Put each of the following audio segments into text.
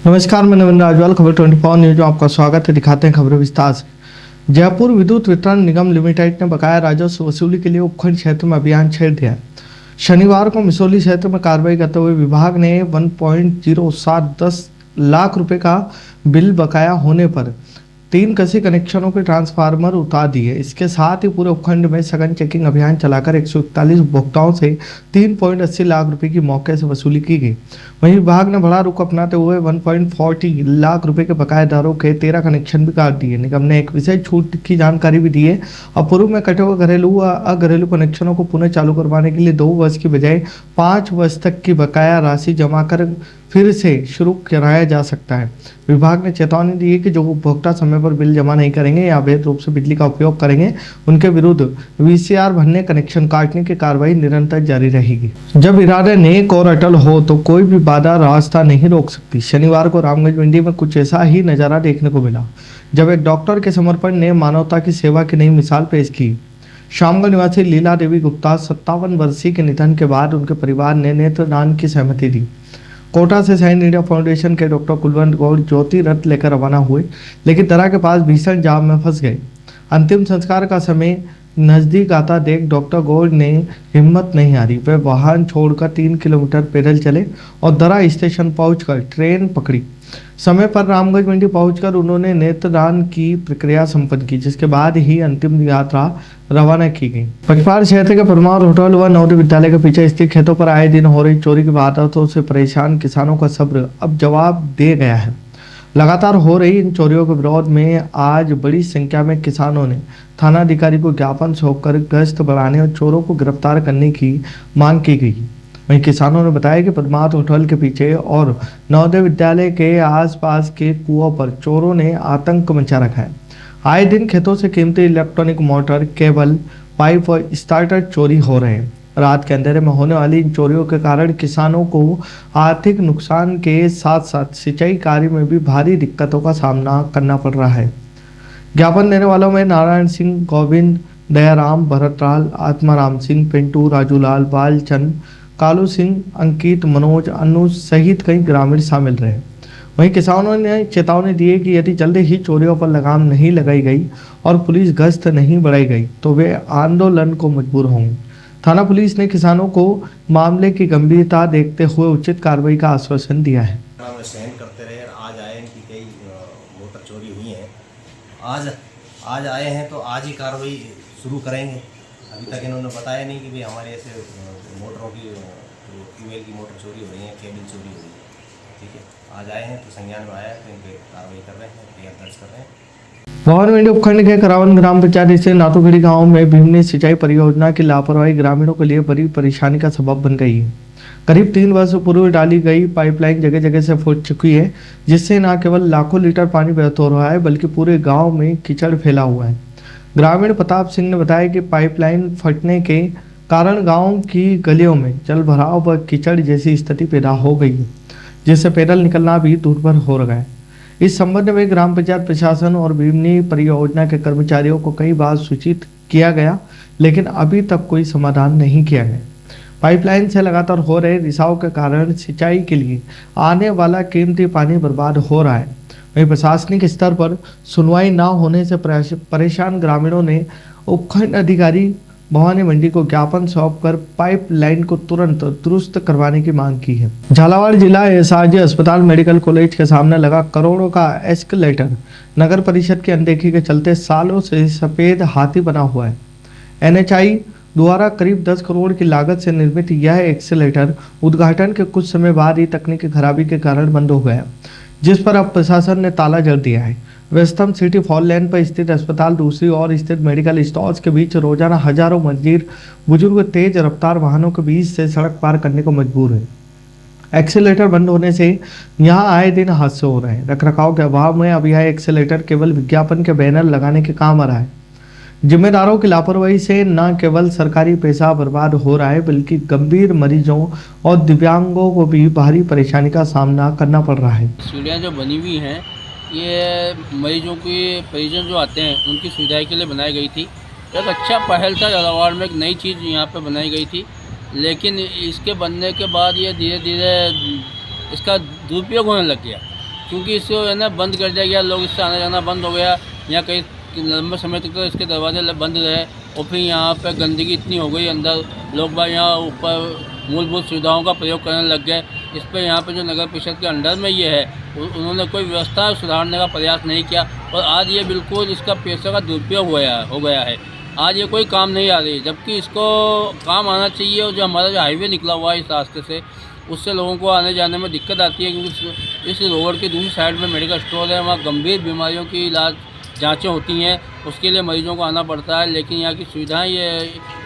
नमस्कार, मैं नवीन राजवाल, खबर 24 न्यूज में आपका स्वागत है। दिखाते हैं खबरें विस्तार से। जयपुर विद्युत वितरण निगम लिमिटेड ने बकाया राजस्व वसूली के लिए उपखंड क्षेत्र में अभियान छेड़ दिया है। शनिवार को मिसौली क्षेत्र में कार्रवाई करते हुए विभाग ने 1.0710 लाख रुपए का बिल बकाया होने पर 3 कृषि कनेक्शनों के ट्रांसफार्मर उतार दिए। इसके साथ ही पूरे उपखंड में सघन चेकिंग अभियान चलाकर 141 उपभोक्ताओं से 3.80 लाख रुपए की मौके से वसूली की गई। वहीं विभाग ने बड़ा रुख अपनाते हुए 1.40 लाख रुपए के बकायेदारों के 13 कनेक्शन भी काट दिए। निगम ने एक विशेष छूट की जानकारी भी दी है। अब पूर्व में कटे हुए घरेलू व अघरेलू कनेक्शनों को पुनः चालू करवाने के लिए 2 वर्ष की बजाय 5 वर्ष तक की बकाया राशि जमा कर फिर से शुरू कराया जा सकता है। विभाग ने चेतावनी दी है कि जो उपभोक्ता समय पर बिल जमा नहीं करेंगे या अवैध रूप से बिजली का उपयोग करेंगे, उनके विरुद्ध वीसीआर भरने, कनेक्शन काटने की कार्रवाई निरंतर जारी रहेगी। जब इरादे नेक और अटल हो तो कोई भी बाधा रास्ता नहीं रोक सकती। शनिवार को रामगंज मंडी में कुछ ऐसा ही नजारा देखने को मिला, जब एक डॉक्टर के समर्पण ने मानवता की सेवा की नई मिसाल पेश की। शामगढ़ निवासी लीला देवी गुप्ता 57 वर्षीय के निधन के बाद उनके परिवार ने नेत्रदान की सहमति दी। कोटा से साइन इंडिया फाउंडेशन के डॉक्टर कुलवंत गौड़ ज्योति रथ लेकर रवाना हुए, लेकिन दरा के पास भीषण जाम में फंस गए। अंतिम संस्कार का समय नजदीक आता देख डॉक्टर गौड़ ने हिम्मत नहीं हारी। वे वाहन छोड़कर 3 किलोमीटर पैदल चले और दरा स्टेशन पहुंचकर ट्रेन पकड़ी। समय पर रामगंज मंडी पहुंचकर उन्होंने नेत्रदान की प्रक्रिया संपन्न की, जिसके बाद ही अंतिम यात्रा रवाना की गई। पचपाड़ क्षेत्र के परमार होटल व नवोदय विद्यालय के पीछे स्थित खेतों पर आए दिन हो रही चोरी की वारदातों से परेशान किसानों का सब्र अब जवाब दे गया है। लगातार हो रही इन चोरियों के विरोध में आज बड़ी संख्या में किसानों ने थानाधिकारी को ज्ञापन सौंपकर गश्त बढ़ाने और चोरों को गिरफ्तार करने की मांग की गई। वहीं किसानों ने बताया कि पद्मावत होटल के पीछे और नवोदय विद्यालय के आसपास के कुओं पर चोरों ने आतंक मचा रखा है। आए दिन खेतों से कीमती इलेक्ट्रॉनिक मोटर, केबल, पाइप और स्टार्टर चोरी हो रहे हैं। रात के अंधेरे में होने वाली इन चोरियों के कारण किसानों को आर्थिक नुकसान के साथ साथ सिंचाई कार्य में भी भारी दिक्कतों का सामना करना पड़ रहा है। ज्ञापन देने वालों में नारायण सिंह, गोविंद, दयाराम, भरतलाल, आत्माराम सिंह, पिंटू, राजूलाल, बालचंद, कालू सिंह, अंकित, मनोज, अनुज सहित कई ग्रामीण शामिल रहे। वहीं किसानों ने चेतावनी दी है कि यदि जल्दी ही चोरियों पर लगाम नहीं लगाई गई और पुलिस गश्त नहीं बढ़ाई गई तो वे आंदोलन को मजबूर होंगे। थाना पुलिस ने किसानों को मामले की गंभीरता देखते हुए उचित कार्रवाई का आश्वासन दिया है। सहन करते रहे। आज आए इनकी कई मोटर चोरी हुई हैं। आज आए हैं तो आज ही कार्रवाई शुरू करेंगे। अभी तक इन्होंने बताया नहीं कि भाई हमारे ऐसे मोटरों की ट्यूबवेल की मोटर चोरी हो रही है, केबल चोरी हो रही है। ठीक है, आज आए हैं तो संज्ञान में आया है तो इन पर कार्रवाई कर रहे हैं, एफआईआर दर्ज कर रहे हैं। भवन मंडी उपखंड के करावन ग्राम पंचायत स्थित नाथुखेड़ी गांव में भीमनी सिंचाई परियोजना की लापरवाही ग्रामीणों के लिए बड़ी परेशानी का सबब बन गई है। करीब 3 वर्ष पूर्व डाली गई पाइपलाइन जगह जगह से फूट चुकी है, जिससे न केवल लाखों लीटर पानी बहत हो रहा है बल्कि पूरे गाँव में कीचड़ फैला हुआ है। ग्रामीण प्रताप सिंह ने बताया कि पाइपलाइन फटने के कारण गांव की गलियों में जल भराव व कीचड़ जैसी स्थिति पैदा हो गई है, जिससे पैदल निकलना भी दुर्भर हो रहा है। इस संबंध में ग्राम पंचायत प्रशासन और भीमनी परियोजना के कर्मचारियों को कई बार सूचित किया गया, लेकिन अभी तक कोई समाधान नहीं किया गया। पाइपलाइन से लगातार हो रहे रिसाव के कारण सिंचाई के लिए आने वाला कीमती पानी बर्बाद हो रहा है। वहीं प्रशासनिक स्तर पर सुनवाई न होने से परेशान ग्रामीणों ने उपखंड अधिकारी भवानी मंडी को ज्ञापन सौंपकर पाइपलाइन को तुरंत दुरुस्त करवाने की मांग की है। झालावाड़ जिला एसआरजी अस्पताल मेडिकल कॉलेज के सामने लगा करोड़ों का एस्केलेटर नगर परिषद की अनदेखी के चलते सालों से सफेद हाथी बना हुआ है। एनएचआई द्वारा करीब 10 करोड़ की लागत से निर्मित यह एक्सेलेटर उद्घाटन के कुछ समय बाद ही तकनीकी खराबी के कारण बंद हो गया, जिस पर अब प्रशासन ने ताला जड़ दिया है। वेस्टर्न सिटी फॉल लेन पर स्थित अस्पताल दूसरी ओर स्थित मेडिकल स्टोर्स के बीच रोजाना हजारों मजदूर बुजुर्ग तेज रफ्तार वाहनों के बीच से सड़क पार करने को मजबूर है। एक्सेलेटर बंद होने से यहां आए दिन हादसे हो रहे हैं। रखरखाव के अभाव में अब यह एक्सेलेटर केवल विज्ञापन के बैनर लगाने के काम आ रहा है। जिम्मेदारों की लापरवाही से न केवल सरकारी पैसा बर्बाद हो रहा है बल्कि गंभीर मरीजों और दिव्यांगों को भी भारी परेशानी का सामना करना पड़ रहा है। सीढ़ियाँ जो बनी हुई हैं ये मरीजों के परिजन जो आते हैं उनकी सुविधा के लिए बनाई गई थी। एक अच्छा पहल था। झालावाड़ में एक नई चीज़ यहाँ पे बनाई गई थी, लेकिन इसके बनने के बाद ये धीरे धीरे इसका दुरुपयोग होने लग गया। क्योंकि इसको है ना बंद कर दिया गया, लोग इससे आना जाना बंद हो गया। यहाँ कई लंबे समय तक तो इसके दरवाजे बंद रहे और फिर यहाँ पे गंदगी इतनी हो गई अंदर, लोग बाग यहाँ ऊपर मूलभूत सुविधाओं का प्रयोग करने लग गए। इस पर यहाँ पे जो नगर परिषद के अंडर में ये है उन्होंने कोई व्यवस्था सुधारने का प्रयास नहीं किया और आज ये बिल्कुल इसका पैसे का दुरुपयोग हो गया है। आज ये कोई काम नहीं आ रही, जबकि इसको काम आना चाहिए। और जो हमारा जो हाईवे निकला हुआ है इस रास्ते से, उससे लोगों को आने जाने में दिक्कत आती है, क्योंकि इस रोड की दूसरी साइड में मेडिकल स्टोर है, वहाँ गंभीर बीमारियों की इलाज जांचें होती हैं, उसके लिए मरीजों को आना पड़ता है। लेकिन यहाँ की सुविधाएं ये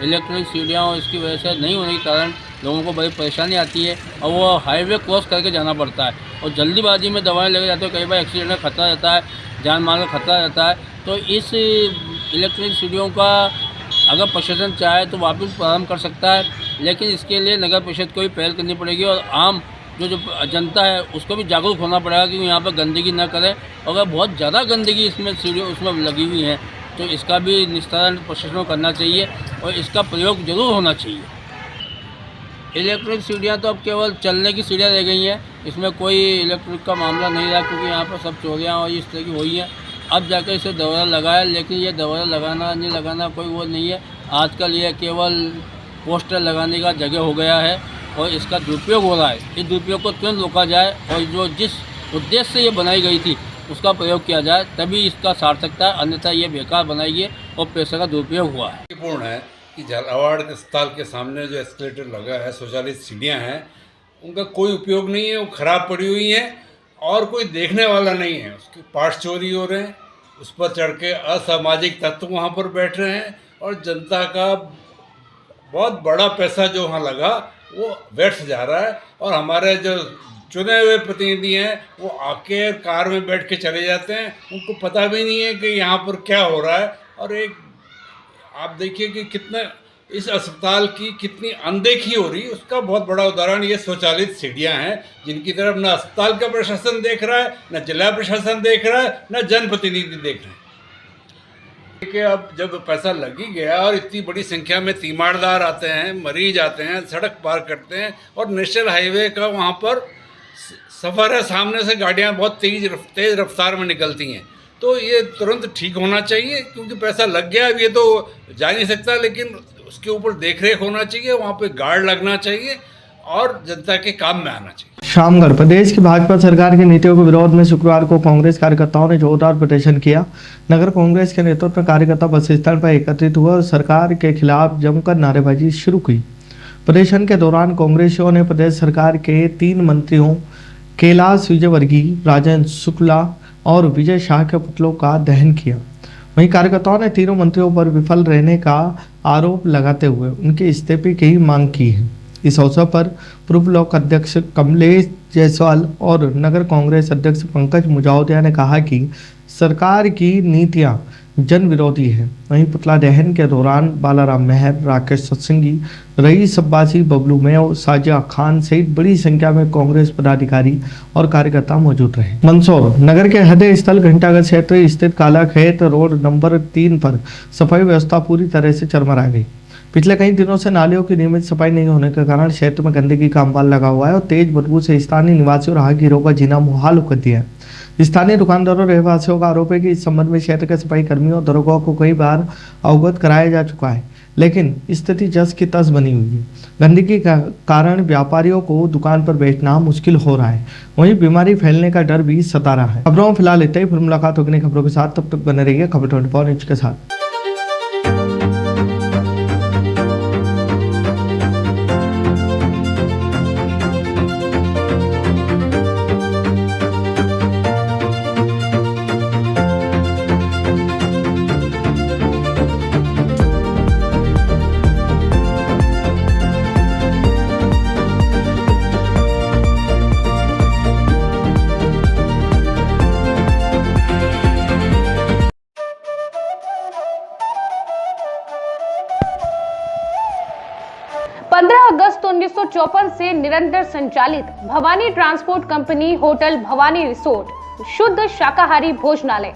इलेक्ट्रॉनिक सीढ़ियाँ और इसकी वजह से नहीं होने के कारण लोगों को बड़ी परेशानी आती है और वो हाईवे क्रॉस करके जाना पड़ता है और जल्दीबाजी में दवाएं लेके जाते हैं। कई बार एक्सीडेंट का खतरा रहता है, जान माल का खतरा रहता है। तो इस इलेक्ट्रॉनिक सीढ़ियों का अगर प्रशासन चाहे तो वापस प्रारंभ कर सकता है, लेकिन इसके लिए नगर परिषद को भी पहल करनी पड़ेगी और आम जो जनता है उसको भी जागरूक होना पड़ेगा कि यहाँ पर गंदगी न करें। अगर बहुत ज़्यादा गंदगी इसमें सीढ़ियों उसमें लगी हुई है तो इसका भी निस्तारण प्रशासन को करना चाहिए और इसका प्रयोग जरूर होना चाहिए। इलेक्ट्रिक सीढ़ियाँ तो अब केवल चलने की सीढ़ियाँ रह गई हैं, इसमें कोई इलेक्ट्रिक का मामला नहीं रहा, क्योंकि यहाँ पर सब चोरियाँ और इस तरह की हुई हैं। अब जाकर इसे दरवाज़ा लगाया, लेकिन ये दरवाज़ा लगाना नहीं लगाना कोई वो नहीं है। आजकल ये केवल पोस्टर लगाने का जगह हो गया है और इसका दुरुपयोग हो रहा है। इस दुरुपयोग को तुरंत रोका जाए और जो जिस उद्देश्य से ये बनाई गई थी उसका प्रयोग किया जाए, तभी इसका सार्थकता है, अन्यथा ये बेकार बनाइए और पैसे का दुरुपयोग हुआ है। पूर्ण है कि झालावाड़ अस्पताल के सामने जो एस्केलेटर लगा है, स्वचालित सीढ़ियाँ हैं, उनका कोई उपयोग नहीं है, वो ख़राब पड़ी हुई हैं और कोई देखने वाला नहीं है। उसके पार्ट्स चोरी हो रहे हैं, उस पर चढ़ के असामाजिक तत्व वहाँ पर बैठ रहे हैं और जनता का बहुत बड़ा पैसा जो वहाँ लगा वो व्यर्थ जा रहा है। और हमारे जो चुने हुए प्रतिनिधि हैं वो आके कार में बैठ के चले जाते हैं, उनको पता भी नहीं है कि यहाँ पर क्या हो रहा है। और एक आप देखिए कि कितना इस अस्पताल की कितनी अनदेखी हो रही है, उसका बहुत बड़ा उदाहरण ये स्वचालित सीढ़ियाँ हैं, जिनकी तरफ न अस्पताल का प्रशासन देख रहा है, न जिला प्रशासन देख रहा है, न जनप्रतिनिधि देख रहे हैं। कि अब जब पैसा लग ही गया और इतनी बड़ी संख्या में तीमारदार आते हैं, मरीज आते हैं, सड़क पार करते हैं और नेशनल हाईवे का वहाँ पर सफ़र है, सामने से गाड़ियाँ बहुत तेज़ रफ्तार में निकलती हैं, तो ये तुरंत ठीक होना चाहिए, क्योंकि पैसा लग गया। अब ये तो जा नहीं सकता, लेकिन उसके ऊपर देखरेख होना चाहिए, वहाँ पे गार्ड लगना चाहिए और जनता के काम में आना चाहिए। शामगढ़ प्रदेश की भाजपा सरकार की नीतियों के विरोध में शुक्रवार को कांग्रेस कार्यकर्ताओं ने जोरदार प्रदर्शन किया। नगर कांग्रेस के नेतृत्व में कार्यकर्ता बस स्टैंड पर एकत्रित हुए और सरकार के खिलाफ जमकर नारेबाजी शुरू की। प्रदर्शन के दौरान कांग्रेसियों ने प्रदेश सरकार के 3 मंत्रियों कैलाश विजयवर्गीय, राजेंद्र शुक्ला और विजय शाह के पुतलों का दहन किया। वहीं कार्यकर्ताओं ने तीनों मंत्रियों पर विफल रहने का आरोप लगाते हुए उनके इस्तीफे की मांग की है। इस अवसर पर पूर्व ब्लॉक अध्यक्ष कमलेश जायसवाल और नगर कांग्रेस अध्यक्ष पंकज मुजावदिया ने कहा कि सरकार की नीतियां जन विरोधी है। वहीं पुतला दहन के दौरान बालाराम मेहर, राकेश सत्संगी, रईस अब्बासी, बबलू मेव, साजिया खान सहित बड़ी संख्या में कांग्रेस पदाधिकारी और कार्यकर्ता मौजूद रहे। मंदसौर नगर के हृदय स्थल घंटाघर क्षेत्र स्थित काला खेत रोड नंबर 3 पर सफाई व्यवस्था पूरी तरह से चरमरा गई। पिछले कई दिनों से नालियों की नियमित सफाई नहीं होने के कारण क्षेत्र में गंदगी का अंबार लगा हुआ है और तेज बदबू से स्थानीय निवासियों और राहगीरों का जीना मुहाल कर दिया है। स्थानीय दुकानदारों और रहवासियों का आरोप है कि इस संबंध में क्षेत्र के सफाई कर्मियों और दरोगा को कई बार अवगत कराया जा चुका है, लेकिन स्थिति जस की तस बनी हुई है। गंदगी का कारण व्यापारियों को दुकान पर बैठना मुश्किल हो रहा है, वहीं बीमारी फैलने का डर भी सता रहा है। खबरों में फिलहाल इतना ही। फिर मुलाकात होगी नई खबरों के साथ, तब तक बने रहिए खबर 24 न्यूज के साथ। अगस्त 1954 से निरंतर संचालित Bhavani transport company hotel Bhavani resort, शुद्ध शाकाहारी भोजनालय,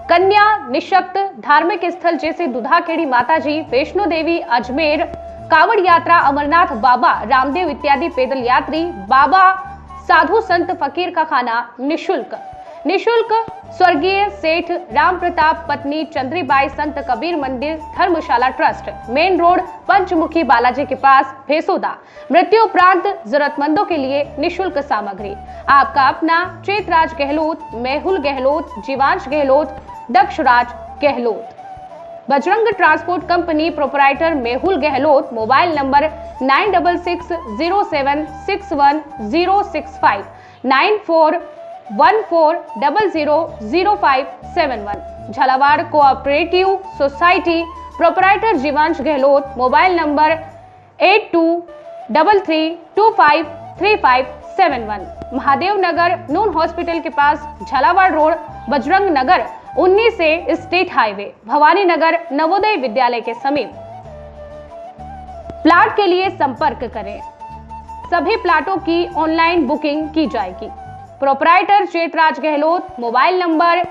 कन्या निशक्त धार्मिक स्थल जैसे दुधाखेड़ी माताजी, वैष्णो देवी, अजमेर, कावड़ यात्रा, अमरनाथ बाबा, रामदेव इत्यादि पैदल यात्री, बाबा, साधु संत फकीर का खाना निःशुल्क, निशुल्क स्वर्गीय सेठ राम प्रताप पत्नी चंद्रीबाई संत कबीर मंदिर धर्मशाला ट्रस्ट, मेन रोड पंचमुखी बालाजी के पास भेसोदा। मृत्यु उपरांत जरूरतमंदों के लिए निशुल्क सामग्री। आपका अपना Chetraj Gehlot, Mehul Gehlot, Jivansh Gehlot, Dakshraj Gehlot. Bajrang transport company proprietor Mehul Gehlot, mobile number 9660761065 9414000571। Jhalawar cooperative society proprietor Jivansh Gehlot, mobile number 8233253571। Mahadev Nagar नून हॉस्पिटल के पास झालावाड़ रोड, बजरंग नगर 19 से स्टेट हाईवे, भवानी नगर नवोदय विद्यालय के समीप। प्लाट के लिए संपर्क करें। सभी प्लाटों की ऑनलाइन बुकिंग की जाएगी। Proprietor Chetraj Gehlot, mobile number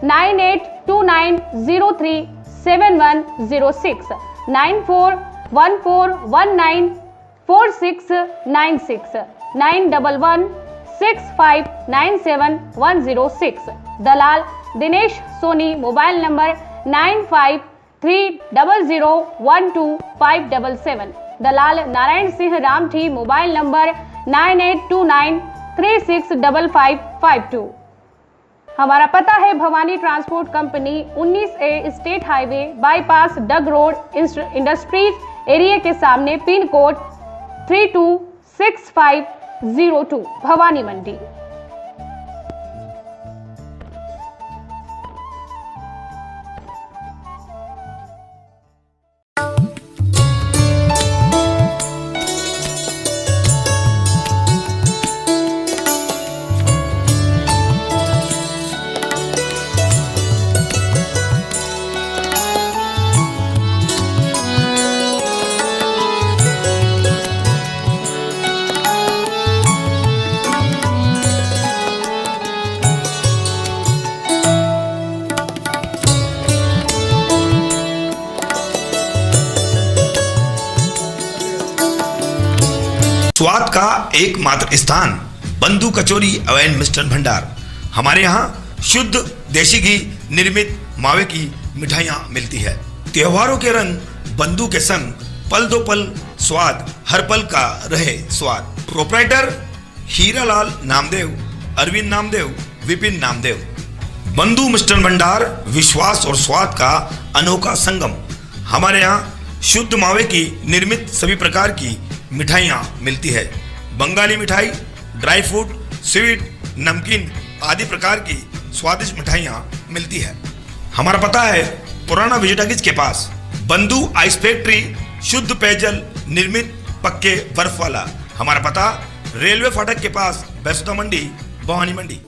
9829037106 9414194696 911565971006। दलाल दिनेश सोनी, मोबाइल नंबर 9530012577। दलाल नारायण सिंह रामठी, मोबाइल नंबर 9829365552। हमारा पता है Bhawani transport company 19A state highway bypass Dag road industries area के सामने, पिन कोड 326502, भवानी मंडी। स्वाद का एकमात्र स्थान बंधु कचौरी एवं मिष्ठान भंडार। हमारे यहाँ शुद्ध देशी घी निर्मित मावे की मिठाइयाँ मिलती है। त्योहारों के रंग बंधु के संग, पल दो पल स्वाद, हर पल का रहे स्वाद। प्रोपराइटर हीरालाल नामदेव, अरविंद नामदेव, विपिन नामदेव। बंधु मिष्ठान भंडार विश्वास और स्वाद का अनोखा संगम। हमारे यहाँ शुद्ध मावे की निर्मित सभी प्रकार की मिठाइयाँ मिलती है। बंगाली मिठाई, ड्राई फ्रूट, स्वीट, नमकीन आदि प्रकार की स्वादिष्ट मिठाइयाँ मिलती है। हमारा पता है पुराना विजयटागिज के पास, बंधु आइस फैक्ट्री, शुद्ध पेयजल निर्मित पक्के बर्फ वाला। हमारा पता रेलवे फाटक के पास, बैसुदा मंडी, भवानी मंडी।